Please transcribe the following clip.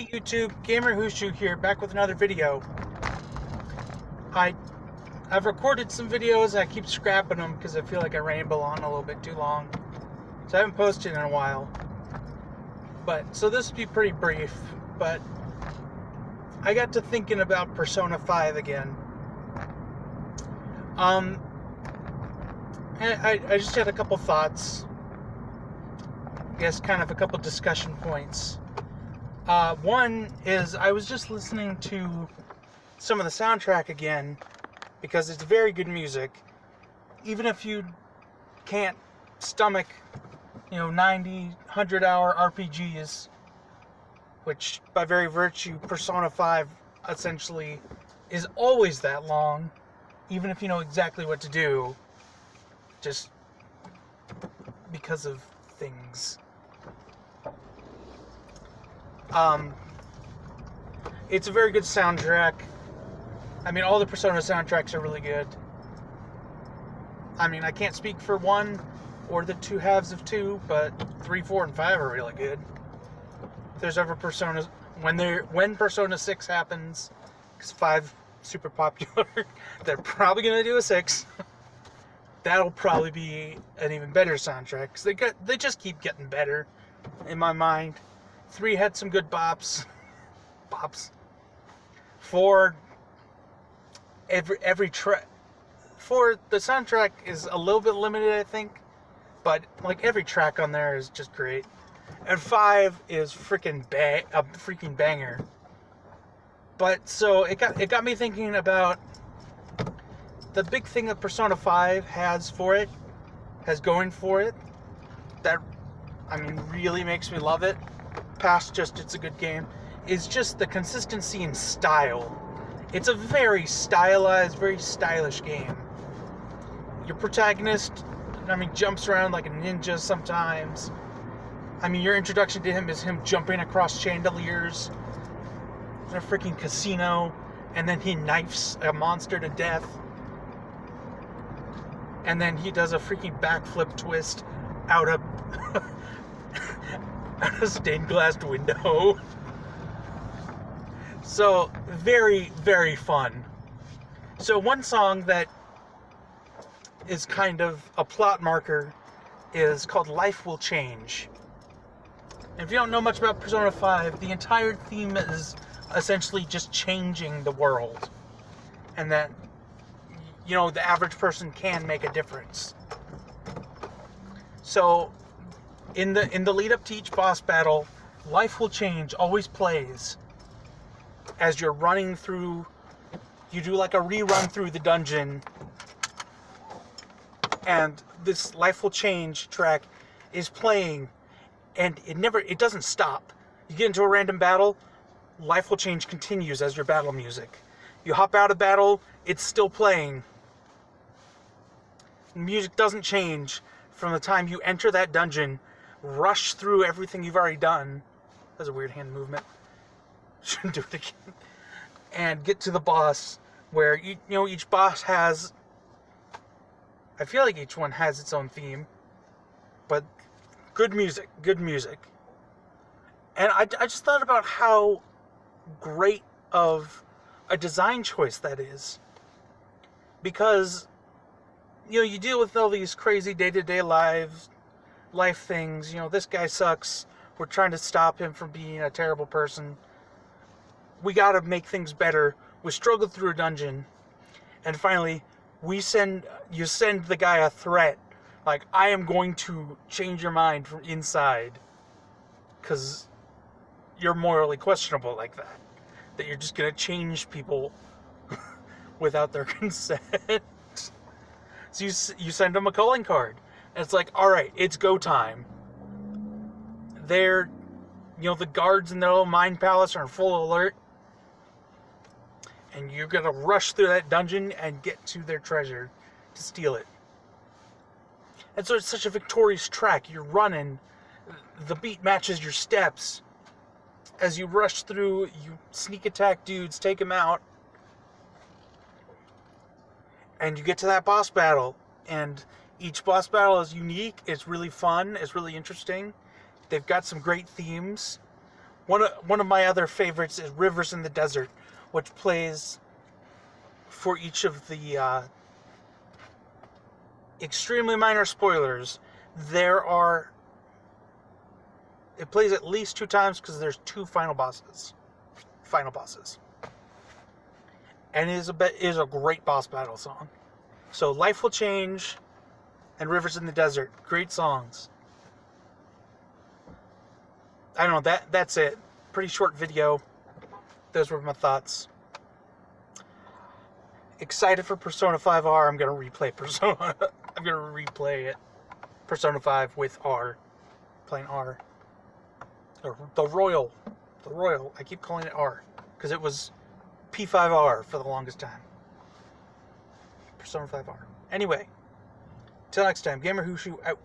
Hey YouTube, Gamer Hushu here, back with another video. I've recorded some videos, I keep scrapping them because I feel like I ramble on a little bit too long. So I haven't posted in a while. So this will be pretty brief, but I got to thinking about Persona 5 again. And I just had a couple thoughts. I guess kind of a couple discussion points. One is I was just listening to some of the soundtrack again because it's very good music. Even if you can't stomach, 90, 100-hour RPGs, which by very virtue Persona 5 essentially is always that long, even if you know exactly what to do, just because of things. It's a very good soundtrack. I mean, all the Persona soundtracks are really good. I mean, I can't speak for 1 or the 2 halves of 2, but 3, 4, and 5 are really good. If there's ever Persona, when Persona 6 happens, because 5 super popular, they're probably gonna do a 6. That'll probably be an even better soundtrack, because they just keep getting better, in my mind. 3 had some good bops. 4, every track. 4, the soundtrack is a little bit limited, I think, but like every track on there is just great. And 5 is a freaking banger. But so it got me thinking about the big thing that Persona 5 has going for it, that, I mean, really makes me love it, past just it's a good game, is just the consistency in style. It's a very stylized, very stylish game. Your protagonist, jumps around like a ninja sometimes. Your introduction to him is him jumping across chandeliers in a freaking casino, and then he knifes a monster to death. And then he does a freaking backflip twist out of a stained glass window. So, very, very fun. So one song that is kind of a plot marker is called Life Will Change. And if you don't know much about Persona 5, the entire theme is essentially just changing the world. And that, the average person can make a difference. So, in the lead up to each boss battle, Life Will Change always plays as you're running through. You do like a rerun through the dungeon, and this Life Will Change track is playing, and it doesn't stop. You get into a random battle, Life Will Change continues as your battle music. You hop out of battle, it's still playing. The music doesn't change from the time you enter that dungeon, rush through everything you've already done. That's a weird hand movement. Shouldn't do it again. And get to the boss, where each boss has, I feel like each one has its own theme, but good music. And I just thought about how great of a design choice that is, because you deal with all these crazy day-to-day life things. This guy sucks, we're trying to stop him from being a terrible person, we gotta make things better, we struggle through a dungeon, and finally you send the guy a threat, like, I am going to change your mind from inside, because you're morally questionable like that you're just gonna change people without their consent. So you send them a calling card, and it's like, alright, it's go time. The guards in their little mind palace are in full alert, and you're gonna rush through that dungeon and get to their treasure to steal it. And so it's such a victorious track. You're running, the beat matches your steps. As you rush through, you sneak attack dudes, take them out, and you get to that boss battle. And each boss battle is unique, it's really fun, it's really interesting. They've got some great themes. One of my other favorites is Rivers in the Desert, which plays for each of the extremely minor spoilers. It plays at least 2 times because there's 2 final bosses. And it is a great boss battle song. So Life Will Change and Rivers in the Desert, great songs. I don't know, that's it. Pretty short video. Those were my thoughts. Excited for Persona 5R. I'm gonna replay Persona. I'm gonna replay it. Persona 5 with R. Playing R. Or the Royal. I keep calling it R. Because it was P5R for the longest time. Persona 5R. Anyway. Till next time. Gamer Hushu out.